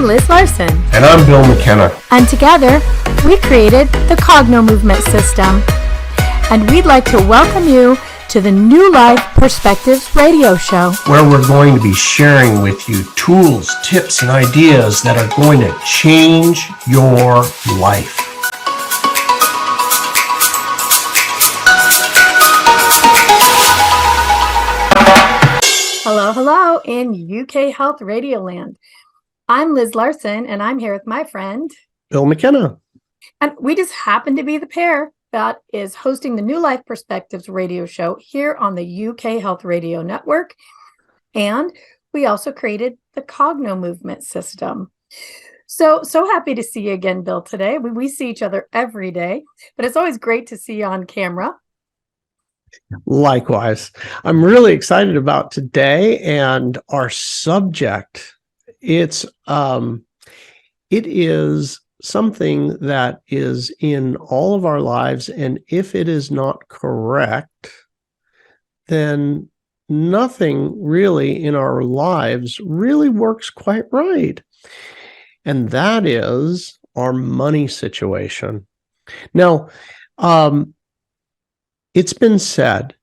I'm Liz Larson. And I'm Bill McKenna. And together, we created the Cognomovement system. And we'd like to welcome you to the New Life Perspectives radio show, where we're going to be sharing with you tools, tips, and ideas that are going to change your life. Hello in UK Health Radio Land. I'm Liz Larson, and I'm here with my friend Bill McKenna. And we just happen to be the pair that is hosting the New Life Perspectives radio show here on the UK Health Radio Network. And we also created the Cognomovement system. So happy to see you again, Bill, today. We see each other every day, but it's always great to see you on camera. Likewise. I'm really excited about today and our subject. It is something that is in all of our lives, and if it is not correct, then nothing really in our lives really works quite right. And that is our money situation. Now, it's been said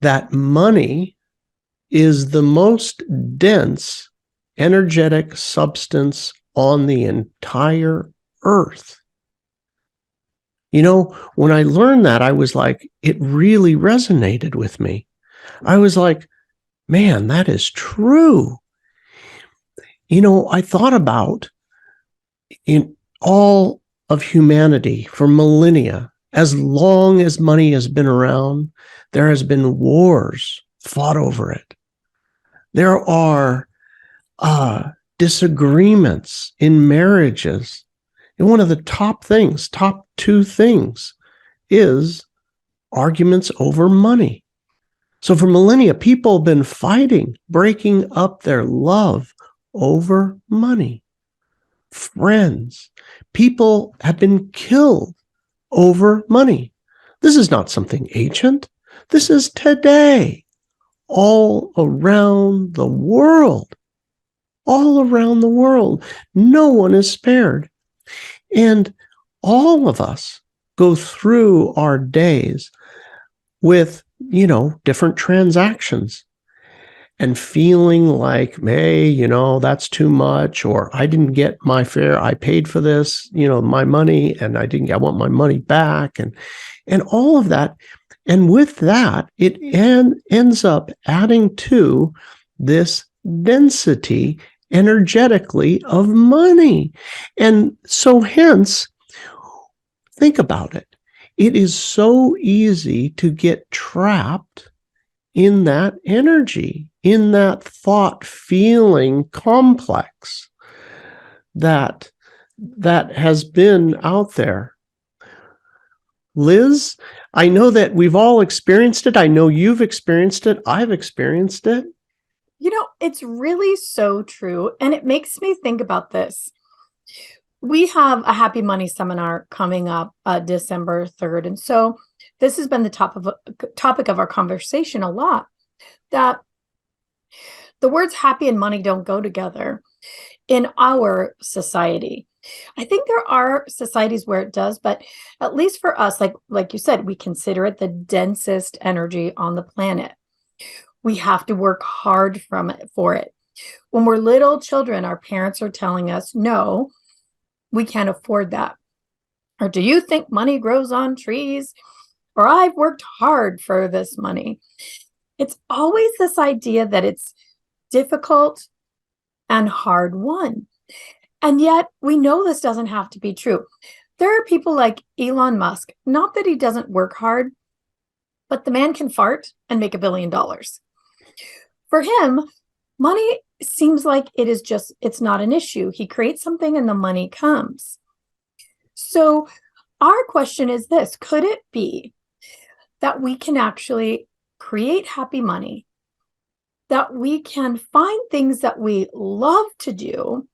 that money is the most dense energetic substance on the entire earth. You know, when I learned that, I was like, it really resonated with me. I was like, man, that is true. You know, I thought about in all of humanity for millennia, as long as money has been around, there has been wars fought over it. There are disagreements in marriages. And one of the top two things is arguments over money. So for millennia, people have been fighting, breaking up their love over money. Friends, people have been killed over money. This is not something ancient. This is today, all around the world. All around the world. No one is spared. And all of us go through our days with, different transactions and feeling like, hey, that's too much, or I didn't get my fare. I paid for this, my money, and I want my money back, and all of that. And with that, it ends up adding to this density energetically of money. And so hence, think about it. It is so easy to get trapped in that energy, in that thought feeling complex that has been out there. Liz, I know that we've all experienced it. I know you've experienced it. I've experienced it. It's really so true. And it makes me think about this. We have a Happy Money seminar coming up December 3rd. And so this has been the topic of our conversation a lot, that the words happy and money don't go together in our society. I think there are societies where it does, but at least for us, like you said, we consider it the densest energy on the planet. We have to work hard for it. When we're little children, our parents are telling us, no, we can't afford that. Or do you think money grows on trees? Or I've worked hard for this money. It's always this idea that it's difficult and hard won. And yet we know this doesn't have to be true. There are people like Elon Musk, not that he doesn't work hard, but the man can fart and make $1 billion. For him, money seems like it's not an issue. He creates something and the money comes. So our question is this: could it be that we can actually create happy money, that we can find things that we love to do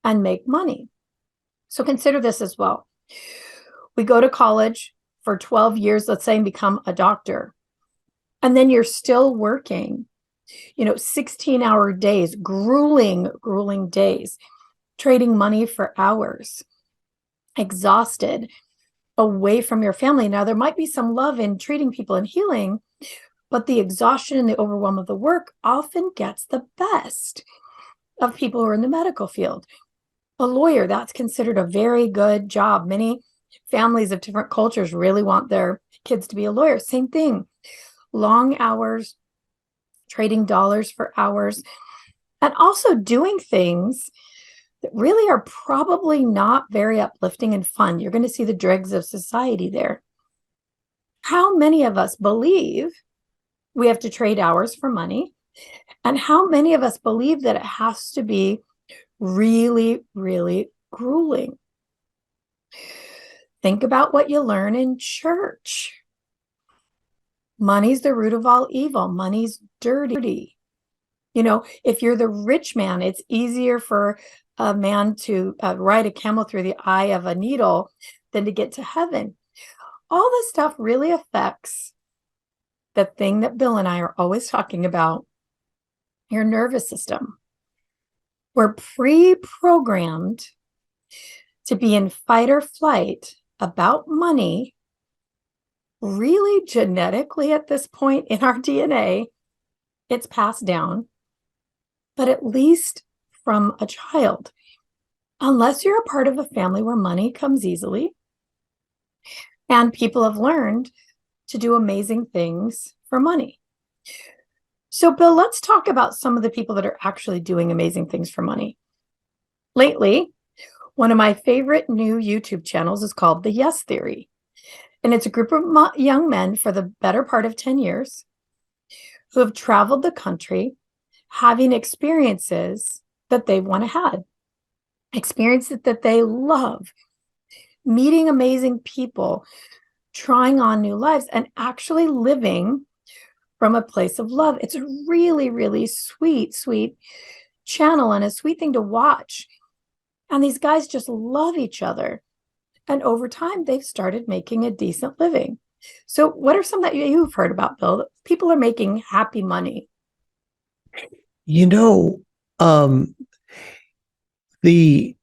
and make money? So consider this as well. We go to college for 12 years, let's say, and become a doctor. And then you're still working 16-hour days, grueling days. trading money for hours, exhausted, away from your family. Now, there might be some love in treating people and healing, but the exhaustion and the overwhelm of the work often gets the best of people who are in the medical field. A lawyer, that's considered a very good job. Many families of different cultures really want their kids to be a lawyer. Same thing. Long hours, trading dollars for hours, and also doing things that really are probably not very uplifting and fun. You're going to see the dregs of society there. How many of us believe we have to trade hours for money? And how many of us believe that it has to be really, really grueling? Think about what you learn in church. Money's the root of all evil. Money's dirty. You know, if you're the rich man, it's easier for a man to ride a camel through the eye of a needle than to get to heaven. All this stuff really affects the thing that Bill and I are always talking about, your nervous system. We're pre-programmed to be in fight or flight about money, really genetically at this point in our DNA. It's passed down, but at least from a child, unless you're a part of a family where money comes easily and people have learned to do amazing things for money. So, Bill, let's talk about some of the people that are actually doing amazing things for money. Lately, one of my favorite new YouTube channels is called The Yes Theory. And it's a group of young men for the better part of 10 years who have traveled the country having experiences that they want to have, experiences that they love, meeting amazing people, trying on new lives, and actually living from a place of love. It's a really, really sweet, sweet channel and a sweet thing to watch. And these guys just love each other. And over time, they've started making a decent living. So what are some that you've heard about, Bill? People are making happy money. You know, the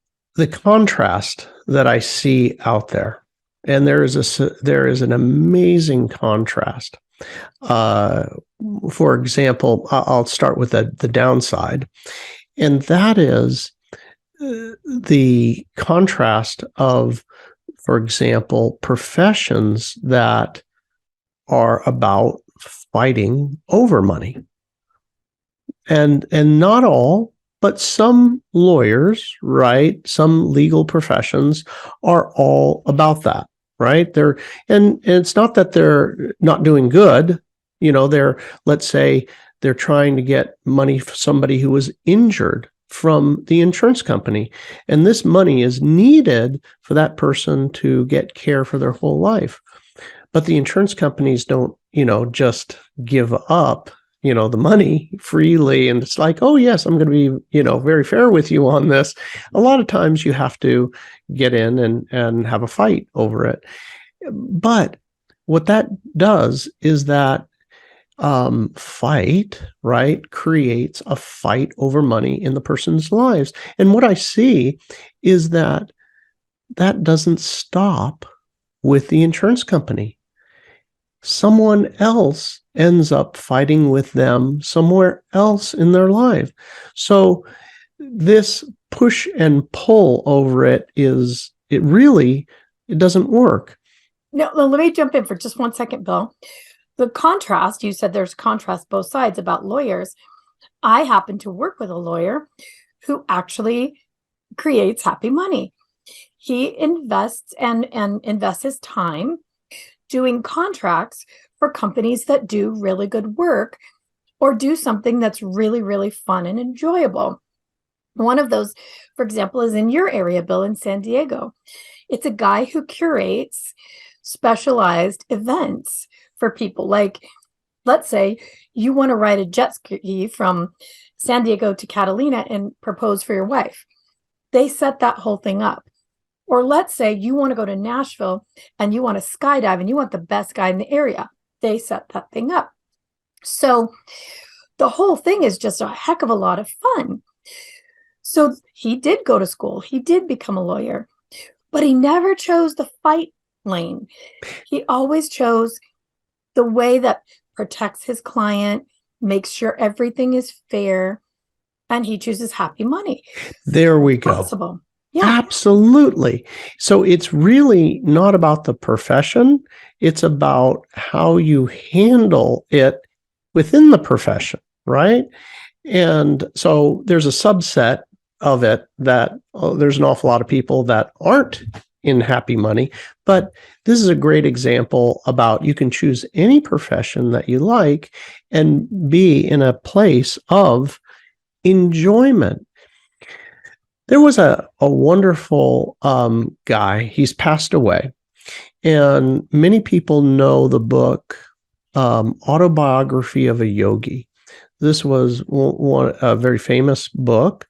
contrast that I see out there, and there is an amazing contrast. For example, I'll start with the downside, and that is the contrast of, for example, professions that are about fighting over money. And not all, but some lawyers, right? Some legal professions are all about that, right? And it's not that they're not doing good. You know, let's say they're trying to get money for somebody who was injured from the insurance company. And this money is needed for that person to get care for their whole life. But the insurance companies don't, just give up, the money freely. And it's like, oh, yes, I'm going to be, very fair with you on this. A lot of times you have to get in and have a fight over it. But what that does is that fight, right, creates a fight over money in the person's lives. And what I see is that doesn't stop with the insurance company. Someone else ends up fighting with them somewhere else in their life. So this push and pull over it doesn't work. No, let me jump in for just 1 second, Bill. The contrast, you said there's contrast both sides about lawyers. I happen to work with a lawyer who actually creates happy money. He invests and invests his time doing contracts for companies that do really good work or do something that's really, really fun and enjoyable. One of those, for example, is in your area, Bill, in San Diego. It's a guy who curates specialized events for people. Like, let's say you want to ride a jet ski from San Diego to Catalina and propose for your wife. They set that whole thing up. Or let's say you want to go to Nashville and you want to skydive and you want the best guy in the area. They set that thing up. So the whole thing is just a heck of a lot of fun. So he did go to school. He did become a lawyer, but he never chose the fight lane. He always chose the way that protects his client, makes sure everything is fair, and he chooses happy money. There we go. Possible. Yeah. Absolutely. So it's really not about the profession. It's about how you handle it within the profession, right? And so there's a subset of it that there's an awful lot of people that aren't in happy money, but this is a great example about you can choose any profession that you like and be in a place of enjoyment. There was a wonderful guy. He's passed away, and many people know the book Autobiography of a Yogi. This was a very famous book,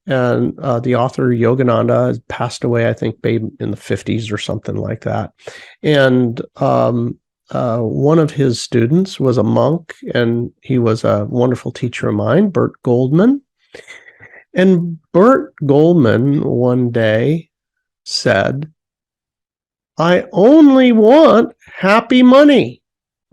and the author Yogananda passed away, I think, maybe in the 50s or something like that. And one of his students was a monk, and he was a wonderful teacher of mine, Bert Goldman. And Bert Goldman one day said, "I only want happy money.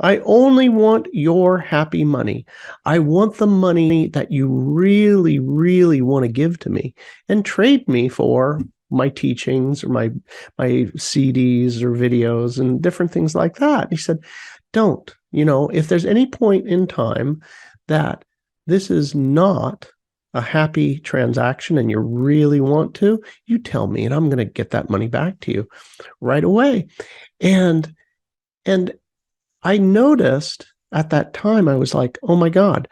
I only want your happy money. I want the money that you really, really want to give to me and trade me for my teachings or my CDs or videos and different things like that." He said, "Don't, if there's any point in time that this is not a happy transaction and you really want to, you tell me and I'm going to get that money back to you right away." And I noticed at that time, I was like, oh my God,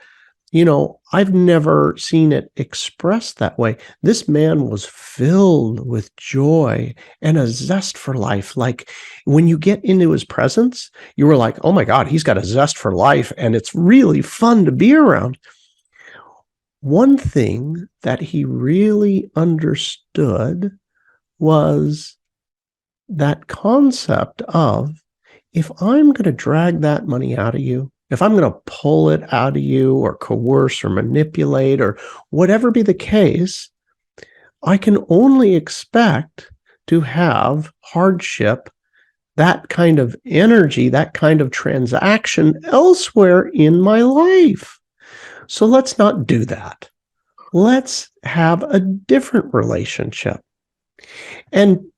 I've never seen it expressed that way. This man was filled with joy and a zest for life. Like when you get into his presence, you were like, oh my God, he's got a zest for life and it's really fun to be around. One thing that he really understood was that concept of, if I'm going to drag that money out of you, if I'm going to pull it out of you or coerce or manipulate or whatever be the case, I can only expect to have hardship, that kind of energy, that kind of transaction elsewhere in my life. So let's not do that. Let's have a different relationship. And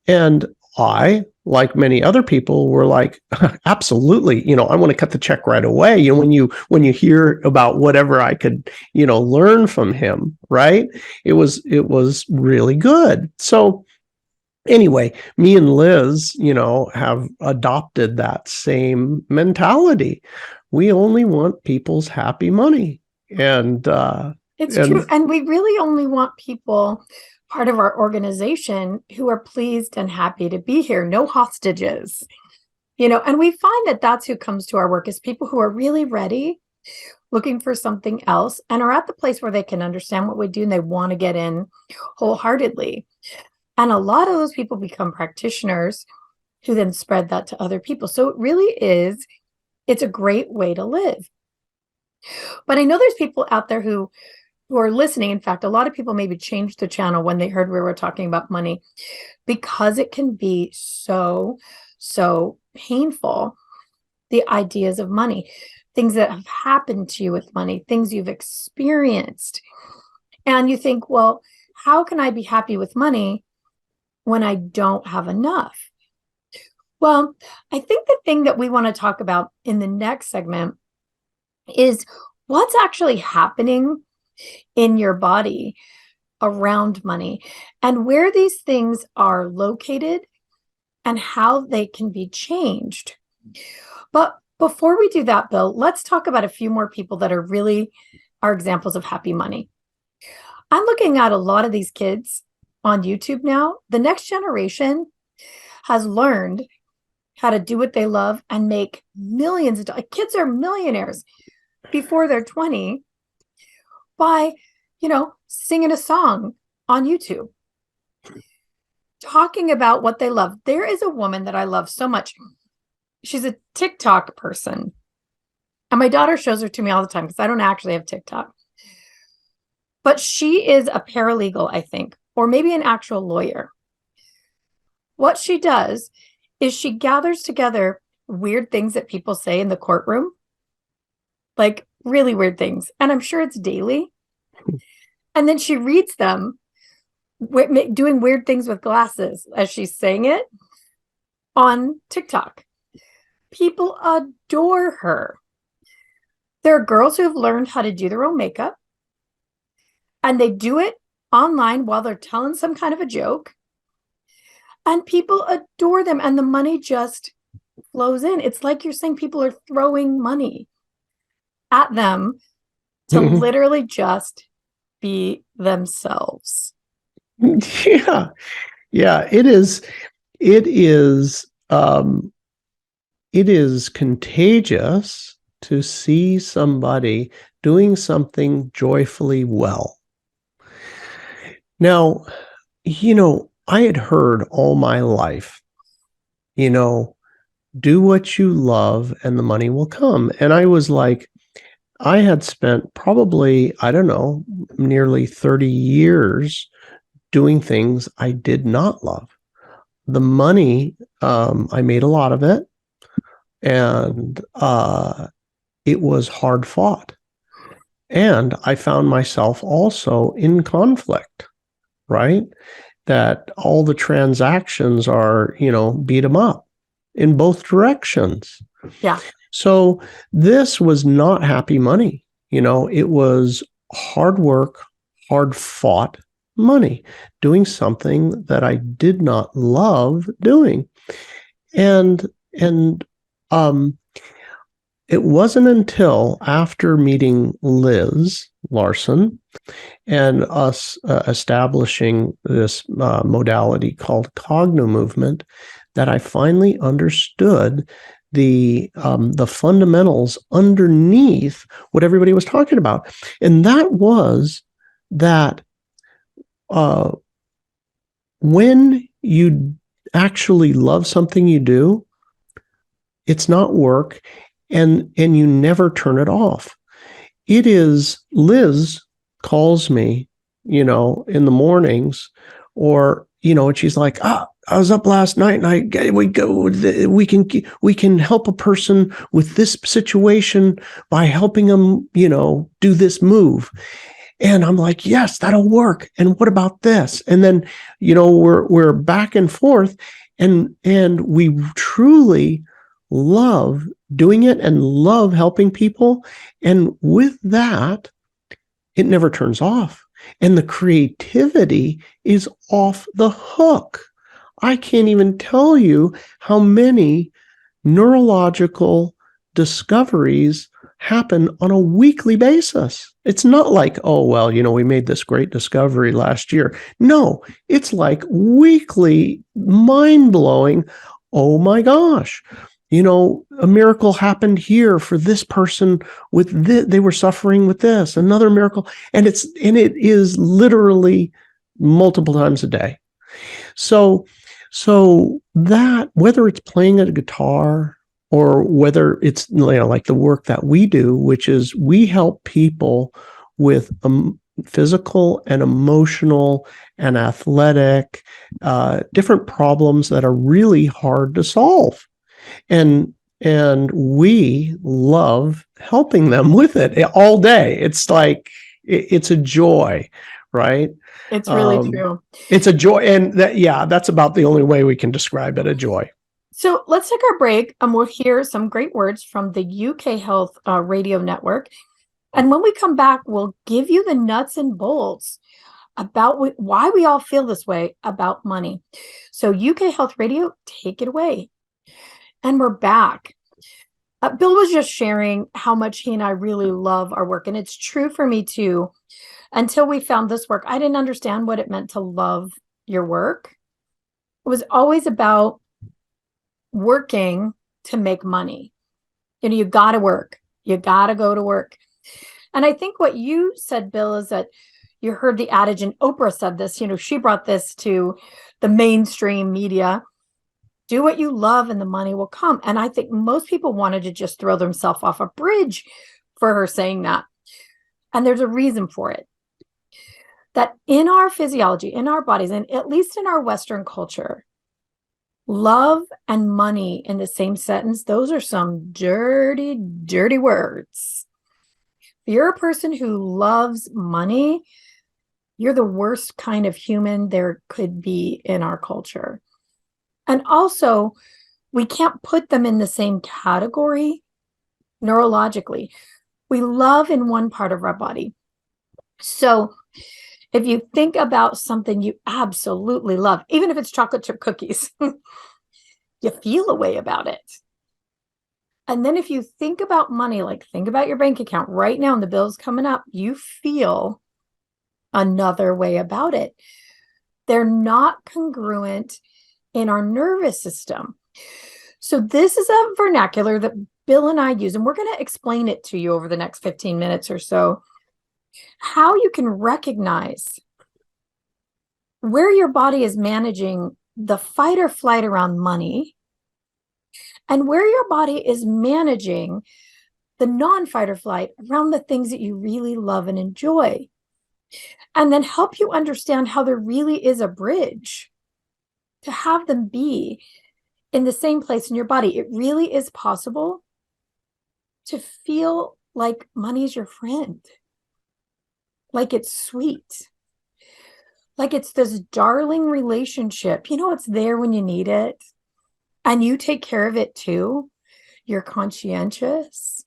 I, like many other people, were like, absolutely, I want to cut the check right away. When you hear about whatever I could, learn from him, right? It was really good. So anyway, me and Liz, have adopted that same mentality. We only want people's happy money. And it's true. And we really only want people, part of our organization, who are pleased and happy to be here, no hostages, and we find that that's who comes to our work, is people who are really ready, looking for something else, and are at the place where they can understand what we do and they want to get in wholeheartedly. And a lot of those people become practitioners who then spread that to other people. So it really is, it's a great way to live. But I know there's people out there who are listening. In fact, a lot of people maybe changed the channel when they heard we were talking about money, because it can be so painful, the ideas of money, things that have happened to you with money, things you've experienced. And you think, well, how can I be happy with money when I don't have enough? Well, I think the thing that we want to talk about in the next segment is what's actually happening in your body around money and where these things are located and how they can be changed. But before we do that, Bill, let's talk about a few more people that are examples of happy money. I'm looking at a lot of these kids on YouTube now. The next generation has learned how to do what they love and make millions of dollars. Kids are millionaires before they're 20 by, singing a song on YouTube, talking about what they love. There is a woman that I love so much. She's a TikTok person. And my daughter shows her to me all the time because I don't actually have TikTok. but she is a paralegal, I think, or maybe an actual lawyer. What she does is she gathers together weird things that people say in the courtroom, like really weird things. And I'm sure it's daily. And then she reads them, doing weird things with glasses as she's saying it on TikTok. People adore her. There are girls who have learned how to do their own makeup, and they do it online while they're telling some kind of a joke. And people adore them, and the money just flows in. It's like you're saying people are throwing money at them to literally just be themselves. Yeah. Yeah. It is contagious to see somebody doing something joyfully well. Now, I had heard all my life, do what you love and the money will come. And I was like, I had spent probably, I don't know, nearly 30 years doing things I did not love. The money, I made a lot of it, and it was hard fought. And I found myself also in conflict, right? That all the transactions are, beat 'em up in both directions. Yeah. So this was not happy money. It was hard work, hard fought money, doing something that I did not love doing. And it wasn't until after meeting Liz Larson and us establishing this modality called Cognomovement that I finally understood the fundamentals underneath what everybody was talking about. And that was that when you actually love something you do, it's not work, and you never turn it off. It is, Liz calls me, in the mornings, or, and she's like, I was up last night and we can help a person with this situation by helping them, do this move. And I'm like, yes, that'll work. And what about this? And then, we're back and forth, and we truly love doing it and love helping people. And with that, it never turns off. And the creativity is off the hook. I can't even tell you how many neurological discoveries happen on a weekly basis. It's not like, oh, well, we made this great discovery last year. No, it's like weekly, mind-blowing, oh my gosh. A miracle happened here for this person with this, they were suffering with this, another miracle. And it is literally multiple times a day. So that, whether it's playing a guitar or whether it's, like the work that we do, which is we help people with physical and emotional and athletic, different problems that are really hard to solve. And we love helping them with it all day. It's like, it's a joy, right? It's really true. It's a joy. And that's about the only way we can describe it, a joy. So let's take our break, and we'll hear some great words from the UK Health Radio Network. And when we come back, we'll give you the nuts and bolts about why we all feel this way about money. So UK Health Radio, take it away. And we're back. Bill was just sharing how much he and I really love our work. And it's true for me too. Until we found this work, I didn't understand what it meant to love your work. It was always about working to make money. You got to work. You got to go to work. And I think what you said, Bill, is that you heard the adage, and Oprah said this, she brought this to the mainstream media. Do what you love and the money will come. And I think most people wanted to just throw themselves off a bridge for her saying that. And there's a reason for it. that in our physiology, in our bodies, and at least in our Western culture, love and money in the same sentence, those are some dirty, dirty words. If you're a person who loves money, you're the worst kind of human there could be in our culture. And also, we can't put them in the same category neurologically. We love in one part of our body. So if you think about something you absolutely love, even if it's chocolate chip cookies, you feel a way about it. And then if you think about money, like think about your bank account right now and the bill's coming up, you feel another way about it. They're not congruent in our nervous system. So this is a vernacular that Bill and I use, and we're going to explain it to you over the next 15 minutes or so, how you can recognize where your body is managing the fight or flight around money and where your body is managing the non-fight or flight around the things that you really love and enjoy. And then help you understand how there really is a bridge to have them be in the same place in your body. It really is possible to feel like money's your friend, like it's sweet, like it's this darling relationship. You know, it's there when you need it, and you take care of it too. You're conscientious.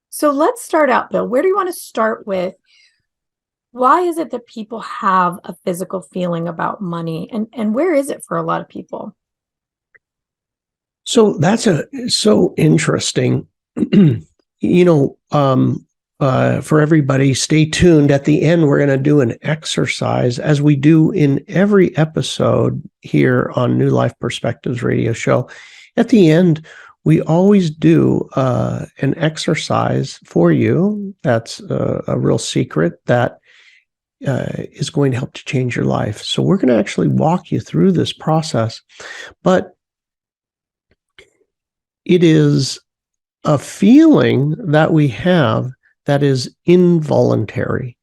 So let's start out, Bill. Where do you want to start with? Why is it that people have a physical feeling about money, and where is it for a lot of people? So that's so interesting. For everybody, stay tuned. At the end, we're going to do an exercise, as we do in every episode here on New Life Perspectives radio show. At the end, we always do an exercise for you. That's a real secret that is going to help to change your life. So we're going to actually walk you through this process, but it is a feeling that we have that is involuntary,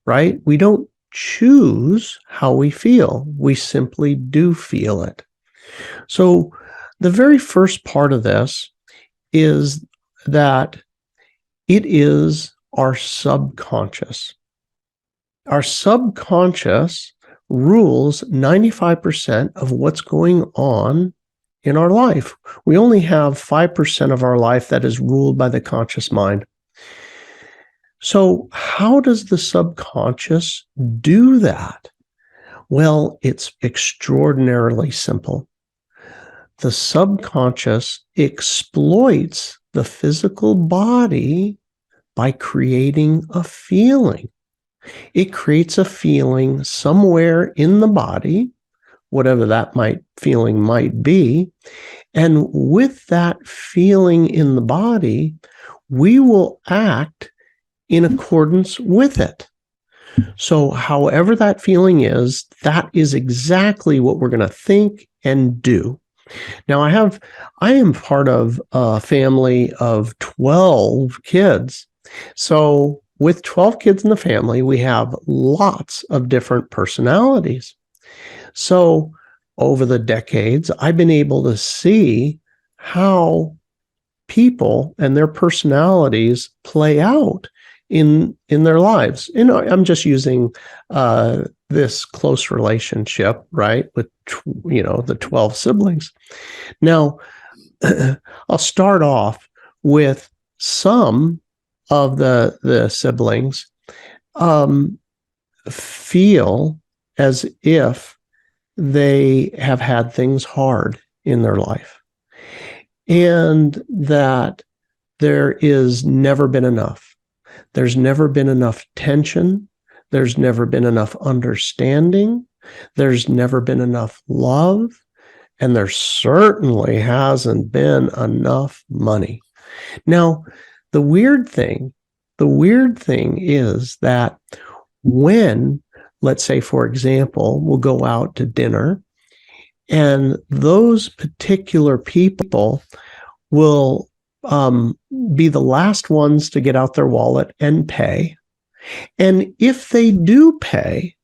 right? We don't choose how we feel. We simply do feel it. So the very first part of this is that it is our subconscious. Our subconscious rules 95% of what's going on in our life. We only have 5% of our life that is ruled by the conscious mind. So how does the subconscious do that? Well, it's extraordinarily simple. The subconscious exploits the physical body by creating a feeling. It creates a feeling somewhere in the body, whatever that feeling might be. And with that feeling in the body, we will act in accordance with it. So however that feeling is, that is exactly what we're going to think and do. Now, I am part of a family of 12 kids. So with 12 kids in the family, we have lots of different personalities. So over the decades, I've been able to see how people and their personalities play out in their lives. I'm just using this close relationship, right, with the 12 siblings. Now, I'll start off with some of the siblings feel as if they have had things hard in their life, and that there is never been enough. There's never been enough tension. There's never been enough understanding. There's never been enough love. And there certainly hasn't been enough money. Now, the weird thing is that when, let's say, for example, we'll go out to dinner, and those particular people will be the last ones to get out their wallet and pay. And if they do pay,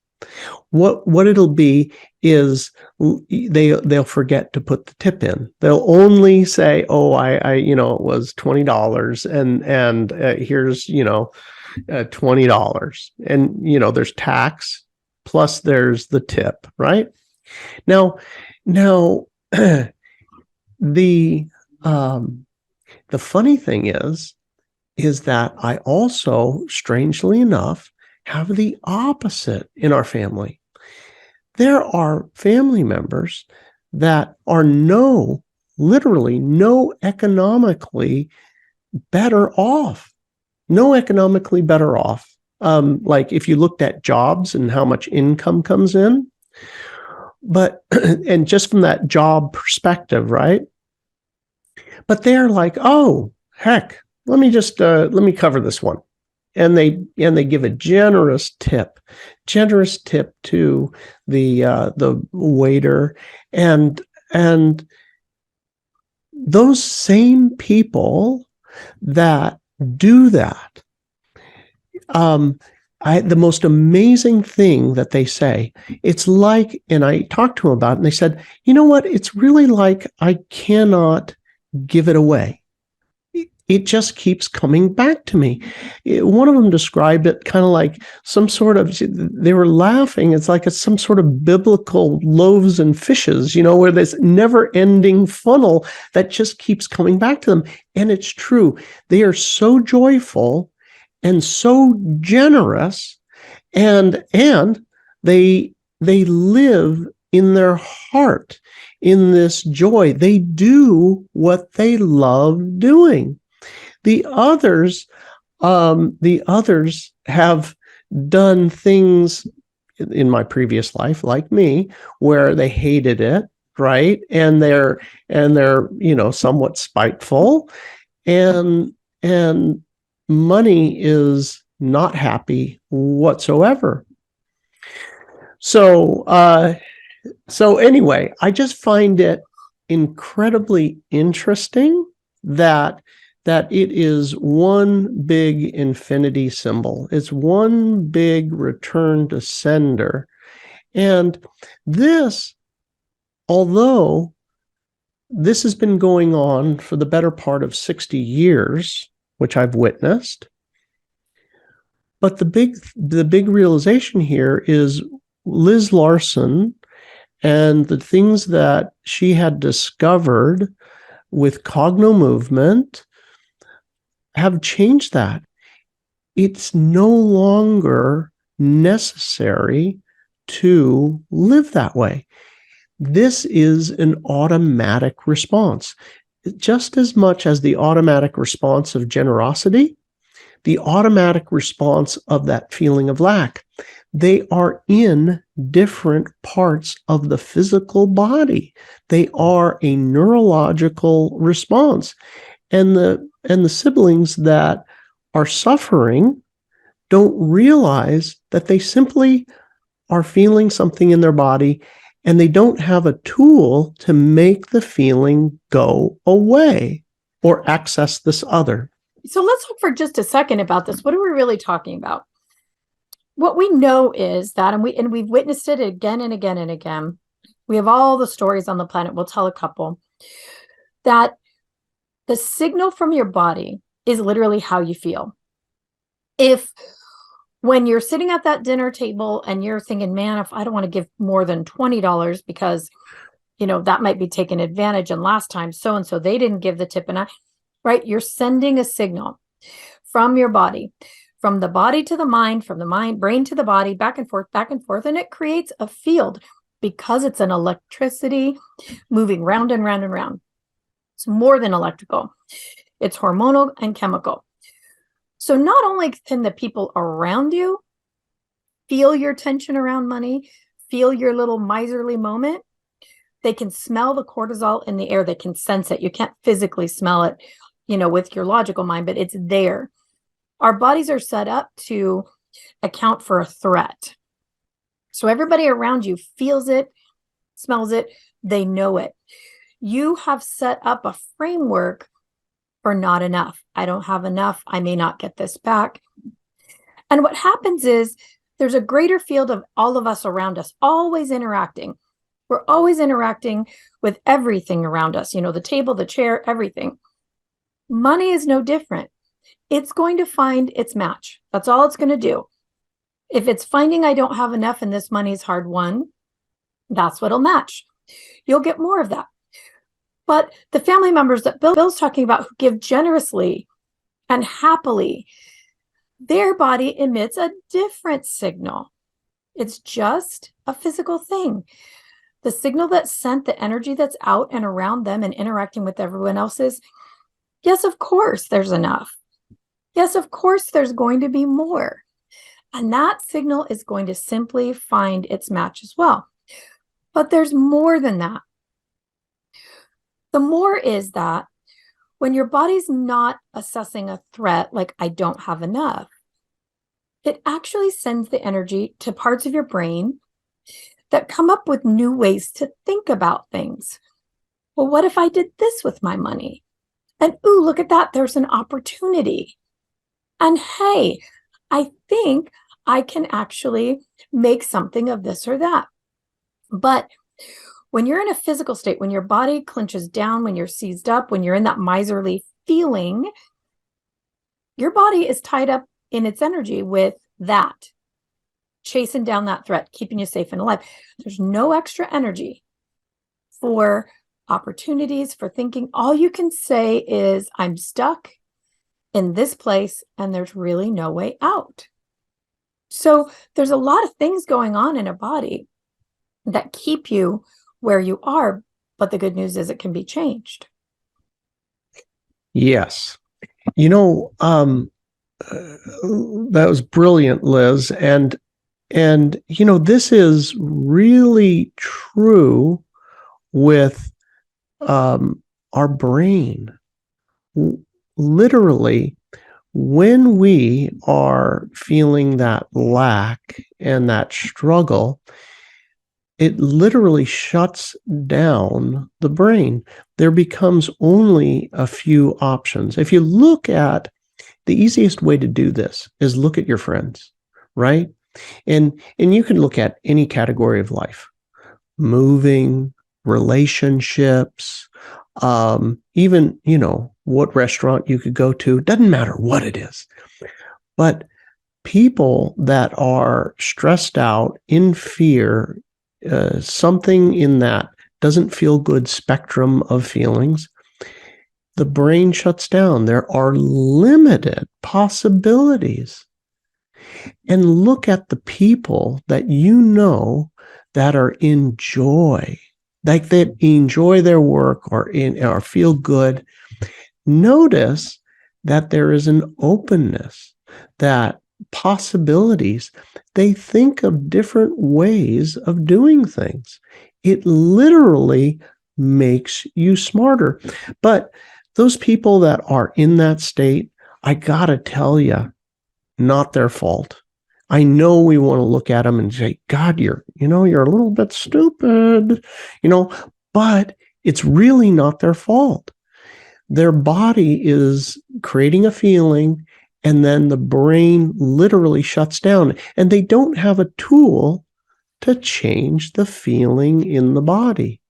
what it'll be is they'll forget to put the tip in. They'll only say, "Oh, I it was $20, and here's $20," and there's tax plus there's the tip, right? Now, the funny thing is that I also, strangely enough, have the opposite in our family. There are family members that are literally no economically better off. No economically better off. Like if you looked at jobs and how much income comes in, but, and just from that job perspective, right? But they're like, oh, heck, let me cover this one. And they give a generous tip to the waiter, and those same people that do that, the most amazing thing that they say, it's like, and I talked to them about it, and they said, you know what? It's really like I cannot give it away. It just keeps coming back to me. One of them described it kind of like some sort of, they were laughing. It's like it's some sort of biblical loaves and fishes, where there's never-ending funnel that just keeps coming back to them. And it's true. They are so joyful and so generous, and they live in their heart in this joy. They do what they love doing. The others have done things in my previous life, like me, where they hated it, right? And they're somewhat spiteful, and money is not happy whatsoever. So anyway, I just find it incredibly interesting that it is one big infinity symbol. It's one big return to sender. And this, although this has been going on for the better part of 60 years, which I've witnessed, but the big realization here is Liz Larson and the things that she had discovered with Cognomovement have changed that. It's no longer necessary to live that way. This is an automatic response. Just as much as the automatic response of generosity, the automatic response of that feeling of lack. They are in different parts of the physical body. They are a neurological response. And the siblings that are suffering don't realize that they simply are feeling something in their body, and they don't have a tool to make the feeling go away or access this other. So let's talk for just a second about this. What are we really talking about? What we know is that, and we've witnessed it again and again and again. We have all the stories on the planet. We'll tell a couple. That the signal from your body is literally how you feel. If when you're sitting at that dinner table and you're thinking, man, if I don't want to give more than $20 because, that might be taken advantage. And last time, so-and-so, they didn't give the tip. And right, you're sending a signal from your body, from the body to the mind, from the brain to the body, back and forth, and it creates a field because it's an electricity moving round and round and round. It's more than electrical. It's hormonal and chemical. So not only can the people around you feel your tension around money, feel your little miserly moment, they can smell the cortisol in the air. They can sense it. You can't physically smell it, with your logical mind, but it's there. Our bodies are set up to account for a threat. So everybody around you feels it, smells it, they know it. You have set up a framework for not enough. I don't have enough. I may not get this back. And what happens is there's a greater field of all of us around us, always interacting. We're always interacting with everything around us, the table, the chair, everything. Money is no different. It's going to find its match. That's all it's going to do. If it's finding I don't have enough and this money is hard won, that's what'll match. You'll get more of that. But the family members that Bill's talking about who give generously and happily, their body emits a different signal. It's just a physical thing. The signal that's sent, the energy that's out and around them and interacting with everyone else is, yes, of course, there's enough. Yes, of course, there's going to be more. And that signal is going to simply find its match as well. But there's more than that. The more is that when your body's not assessing a threat like I don't have enough, it actually sends the energy to parts of your brain that come up with new ways to think about things. Well, what if I did this with my money? And ooh, look at that, there's an opportunity. And hey, I think I can actually make something of this or that. But when you're in a physical state, when your body clenches down, when you're seized up, when you're in that miserly feeling, your body is tied up in its energy with that, chasing down that threat, keeping you safe and alive. There's no extra energy for opportunities, for thinking. All you can say is, I'm stuck in this place and there's really no way out. So there's a lot of things going on in a body that keep you where you are, but the good news is it can be changed. Yes. That was brilliant, Liz. And this is really true with our brain. Literally, when we are feeling that lack and that struggle, it literally shuts down the brain. There becomes only a few options. If you look at the easiest way to do this is look at your friends, right? And you can look at any category of life, moving, relationships, even, what restaurant you could go to. Doesn't matter what it is. But people that are stressed out, in fear, something in that doesn't feel good spectrum of feelings, the brain shuts down. There are limited possibilities. And look at the people that that are in joy, like they enjoy their work or feel good. Notice that there is an openness, that possibilities. They think of different ways of doing things. It literally makes you smarter. But those people that are in that state, I gotta tell you, not their fault. I know we want to look at them and say, God, you're a little bit stupid, but it's really not their fault. Their body is creating a feeling, and then the brain literally shuts down, and they don't have a tool to change the feeling in the body.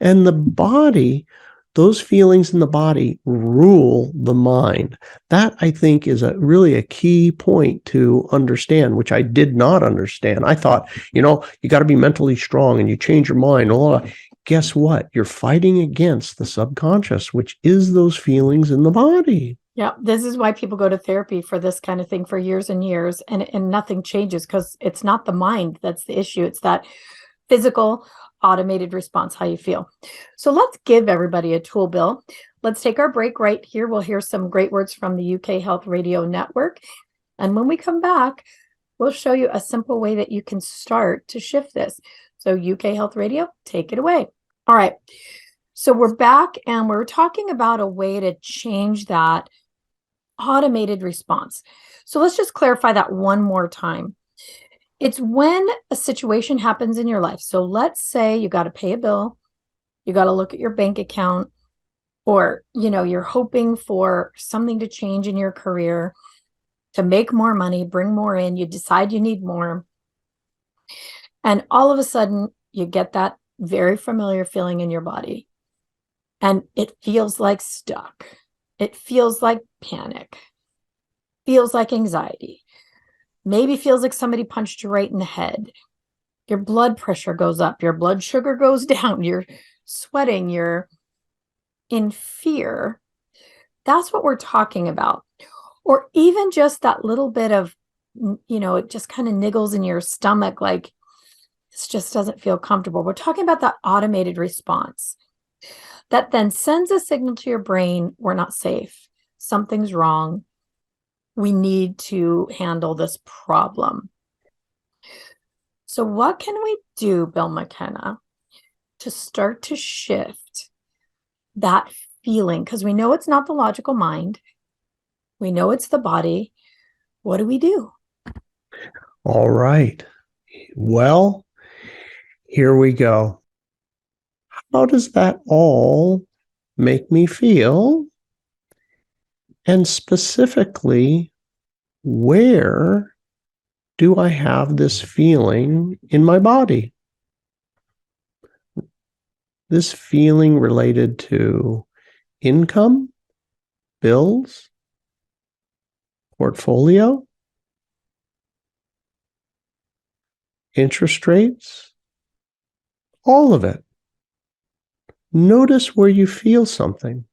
And the body, those feelings in the body rule the mind. That, I think, is really a key point to understand, which I did not understand. I thought, you got to be mentally strong and you change your mind. Guess what? You're fighting against the subconscious, which is those feelings in the body. Yeah, this is why people go to therapy for this kind of thing for years and years, and nothing changes, because it's not the mind that's the issue. It's that physical automated response, how you feel. So let's give everybody a tool, Bill. Let's take our break right here. We'll hear some great words from the UK Health Radio Network. And when we come back, we'll show you a simple way that you can start to shift this. So UK Health Radio, take it away. All right. So we're back and we're talking about a way to change that automated response. So let's just clarify that one more time. It's when a situation happens in your life. So let's say you got to pay a bill, you got to look at your bank account, or, you're hoping for something to change in your career. to make more money, bring more in. You decide you need more. And all of a sudden, you get that very familiar feeling in your body. And it feels like stuck. It feels like panic. Feels like anxiety. Maybe feels like somebody punched you right in the head. Your blood pressure goes up. Your blood sugar goes down. You're sweating. You're in fear. That's what we're talking about. Or even just that little bit of, it just kind of niggles in your stomach, like this just doesn't feel comfortable. We're talking about that automated response that then sends a signal to your brain, we're not safe. Something's wrong. We need to handle this problem. So what can we do, Bill McKenna, to start to shift that feeling? Because we know it's not the logical mind. We know it's the body. What do we do? All right. Well, here we go. How does that all make me feel? And specifically, where do I have this feeling in my body? This feeling related to income, bills, portfolio, interest rates, all of it. Notice where you feel something.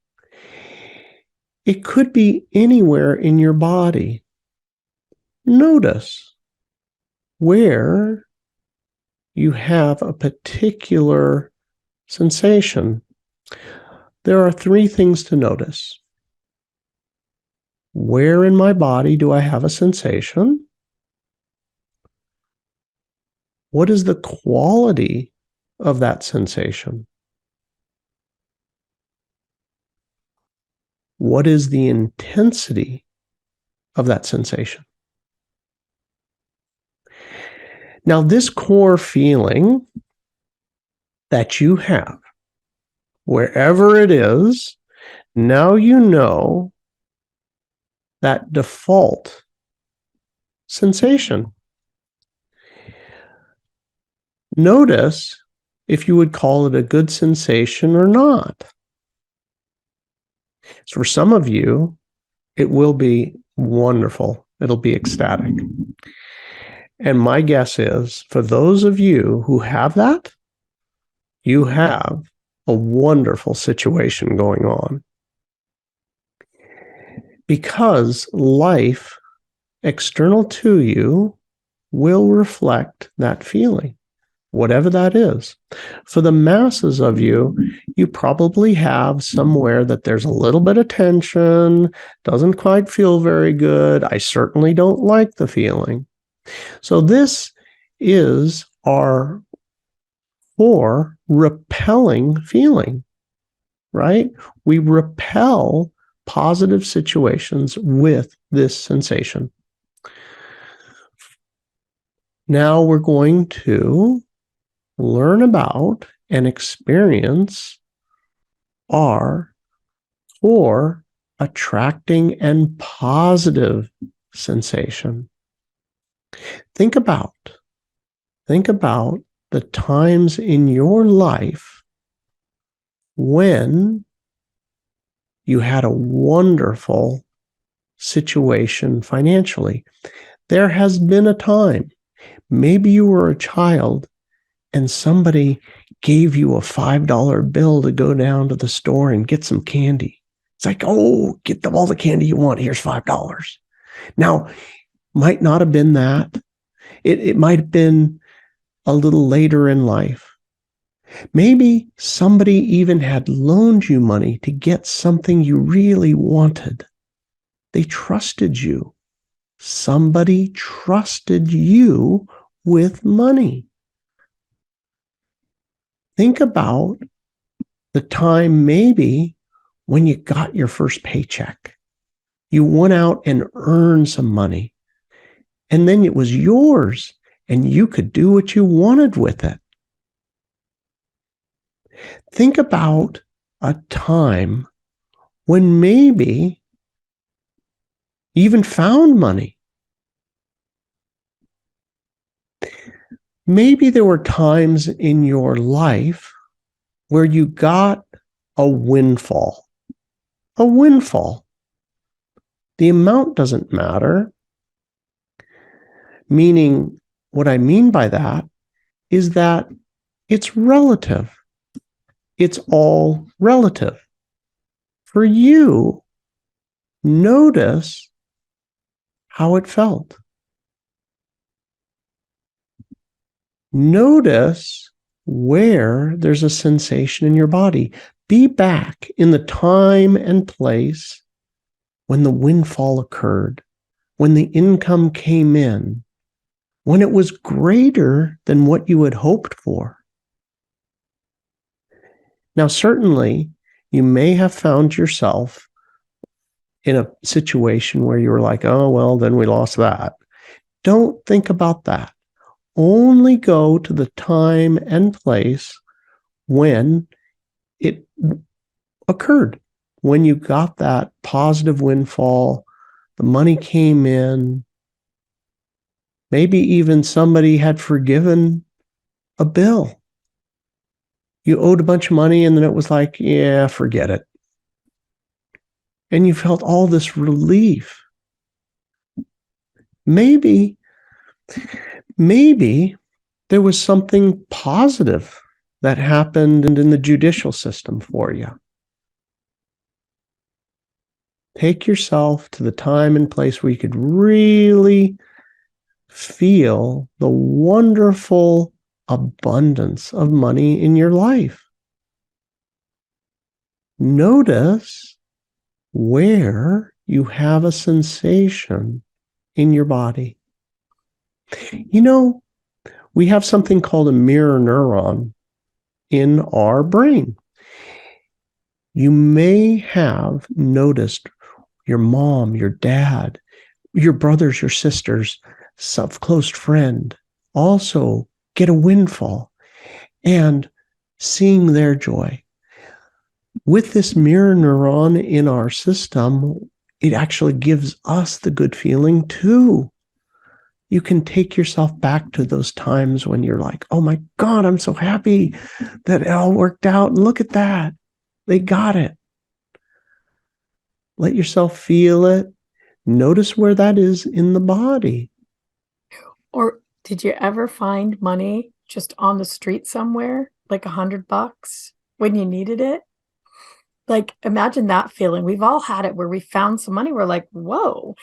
It could be anywhere in your body. Notice where you have a particular sensation. There are 3 things to notice. Where in my body do I have a sensation? What is the quality of that sensation? What is the intensity of that sensation? Now, this core feeling that you have, wherever it is, now you know that default sensation. Notice if you would call it a good sensation or not. So for some of you, it will be wonderful. It'll be ecstatic. And my guess is, for those of you who have that, you have a wonderful situation going on. Because life external to you will reflect that feeling, whatever that is. For the masses of you, you probably have somewhere that there's a little bit of tension, doesn't quite feel very good. I certainly don't like the feeling. So this is our core repelling feeling, right? We repel positive situations with this sensation. Now we're going to learn about and experience our core attracting and positive sensation. Think about the times in your life when you had a wonderful situation financially. There has been a time, maybe you were a child and somebody gave you a $5 bill to go down to the store and get some candy. It's like, oh, get all the candy you want. Here's $5. Now, might not have been that. It might have been a little later in life. Maybe somebody even had loaned you money to get something you really wanted. They trusted you. Somebody trusted you with money. Think about the time maybe when you got your first paycheck. You went out and earned some money, and then it was yours, and you could do what you wanted with it. Think about a time when maybe you even found money Maybe there were times in your life where you got a windfall. A windfall. The amount doesn't matter. Meaning, what I mean by that is that it's relative. It's all relative. For you, notice how it felt. Notice where there's a sensation in your body. Be back in the time and place when the windfall occurred, when the income came in, when it was greater than what you had hoped for. Now, certainly, you may have found yourself in a situation where you were like, oh, well, then we lost that. Don't think about that. Only go to the time and place when it occurred, when you got that positive windfall, the money came in, maybe even somebody had forgiven a bill. You owed a bunch of money and then it was like, yeah, forget it. And you felt all this relief. Maybe there was something positive that happened in the judicial system for you. Take yourself to the time and place where you could really feel the wonderful abundance of money in your life. Notice where you have a sensation in your body. You know, we have something called a mirror neuron in our brain. You may have noticed your mom, your dad, your brothers, your sisters, some close friend also get a windfall and seeing their joy. With this mirror neuron in our system, it actually gives us the good feeling too. You can take yourself back to those times when you're like, oh my God, I'm so happy that it all worked out. And look at that. They got it. Let yourself feel it. Notice where that is in the body. Or did you ever find money just on the street somewhere, like $100 when you needed it? Like, imagine that feeling. We've all had it where we found some money. We're like, whoa,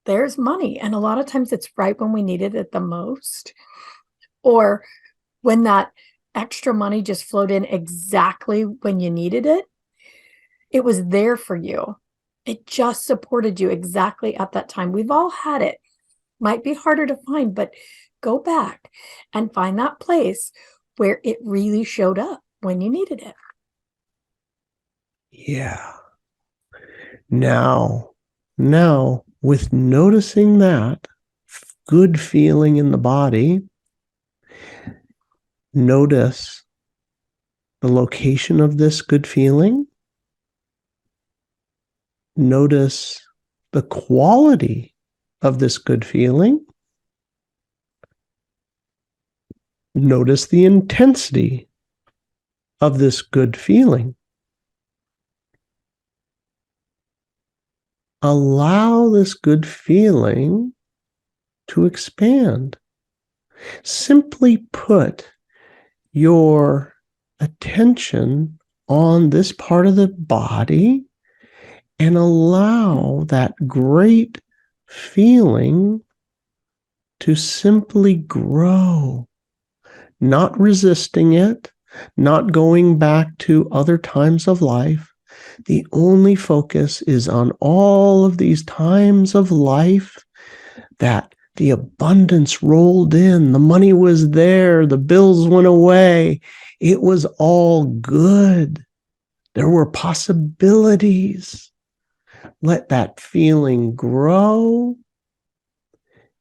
there's money. And a lot of times it's right when we needed it the most. Or when that extra money just flowed in exactly when you needed it. It was there for you. It just supported you exactly at that time. We've all had it. Might be harder to find, but go back and find that place where it really showed up when you needed it. Yeah. Now, with noticing that good feeling in the body, notice the location of this good feeling. Notice the quality of this good feeling. Notice the intensity of this good feeling. Allow this good feeling to expand. Simply put your attention on this part of the body and allow that great feeling to simply grow, not resisting it, not going back to other times of life. The only focus is on all of these times of life that the abundance rolled in, the money was there, the bills went away. It was all good. There were possibilities. Let that feeling grow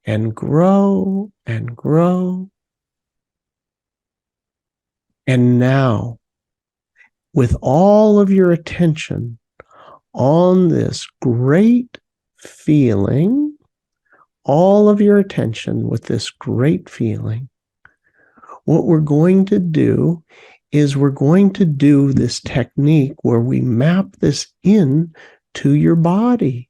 and grow and grow. And now, with all of your attention on this great feeling, all of your attention with this great feeling, what we're going to do is we're going to do this technique where we map this in to your body.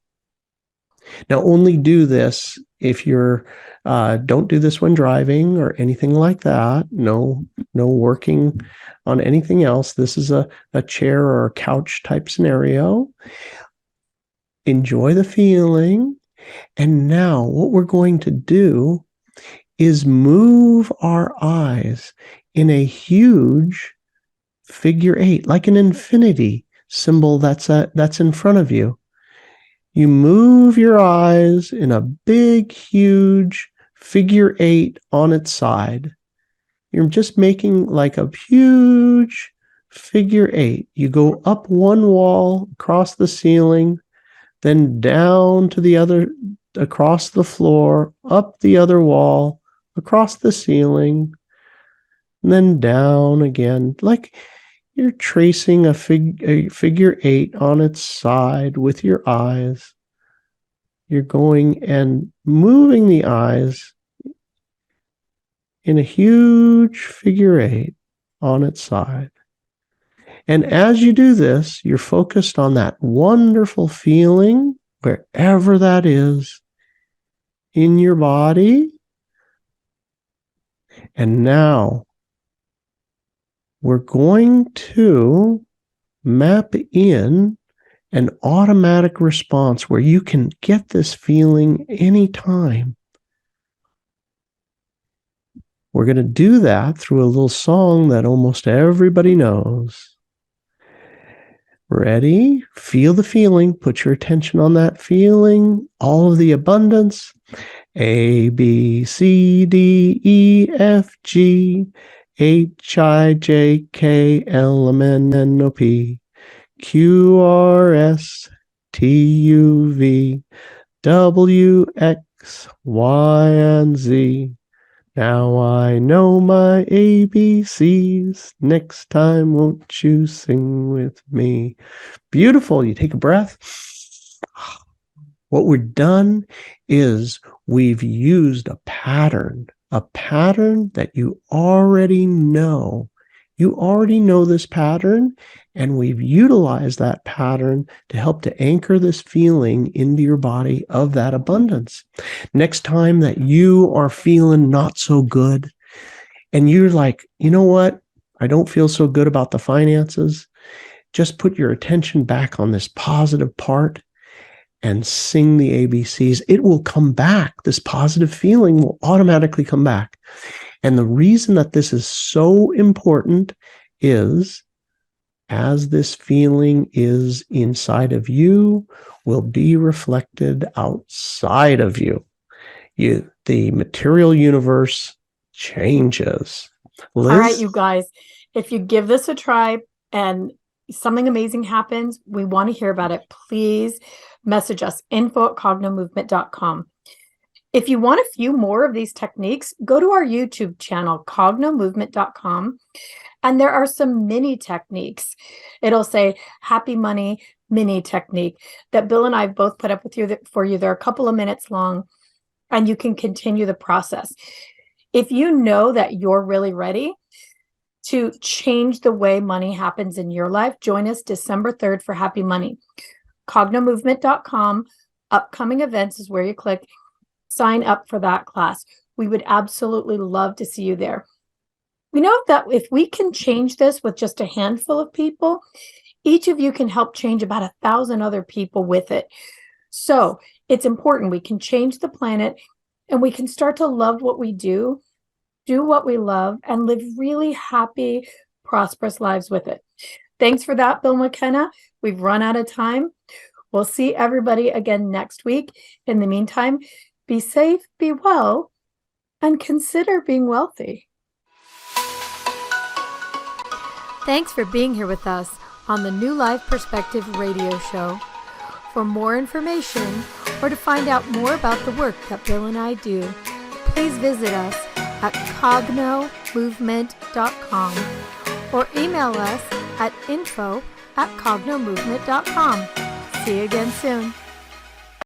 Now, only do this if you're, don't do this when driving or anything like that. No working on anything else. This is a chair or a couch type scenario. Enjoy the feeling. And now what we're going to do is move our eyes in a huge figure 8, like an infinity symbol that's in front of you. You move your eyes in a big, huge figure 8 on its side. You're just making like a huge figure 8. You go up one wall, across the ceiling, then down to the other, across the floor, up the other wall, across the ceiling, and then down again, like you're tracing a figure 8 on its side with your eyes. You're going and moving the eyes in a huge figure 8 on its side. And as you do this, you're focused on that wonderful feeling, wherever that is in your body. And now we're going to map in an automatic response where you can get this feeling anytime. We're going to do that through a little song that almost everybody knows. Ready? Feel the feeling. Put your attention on that feeling. All of the abundance. A, B, C, D, E, F, G, H, I, J, K, L, M, N, O, P, Q, R, S, T, U, V, W, X, Y, and Z. Now I know my ABCs. Next time, won't you sing with me? Beautiful. You take a breath. What we've done is we've used a pattern that you already know. You already know this pattern, and we've utilized that pattern to help to anchor this feeling into your body of that abundance. Next time that you are feeling not so good, and you're like, you know what? I don't feel so good about the finances. Just put your attention back on this positive part and sing the ABCs. It will come back. This positive feeling will automatically come back. And the reason that this is so important is, as this feeling is inside of you, will be reflected outside of you. The material universe changes. Liz? All right, you guys, if you give this a try and something amazing happens, we want to hear about it. Please message us, info@cognomovement.com. If you want a few more of these techniques, go to our YouTube channel, cognomovement.com, and there are some mini techniques. It'll say happy money mini technique that Bill and I both put up with you for you. They're a couple of minutes long, and you can continue the process. If you know that you're really ready to change the way money happens in your life, join us December 3rd for Happy Money. Cognomovement.com, upcoming events is where you click. Sign up for that class. We would absolutely love to see you there. We know that if we can change this with just a handful of people, each of you can help change about 1,000 other people with it. So it's important. We can change the planet, and we can start to love what we do what we love, and live really happy, prosperous lives with it. Thanks for that, Bill McKenna. We've run out of time. We'll see everybody again next week. In the meantime, be safe, be well, and consider being wealthy. Thanks for being here with us on the New Life Perspective radio show. For more information or to find out more about the work that Bill and I do, please visit us at cognomovement.com or email us at info@cognomovement.com. See you again soon.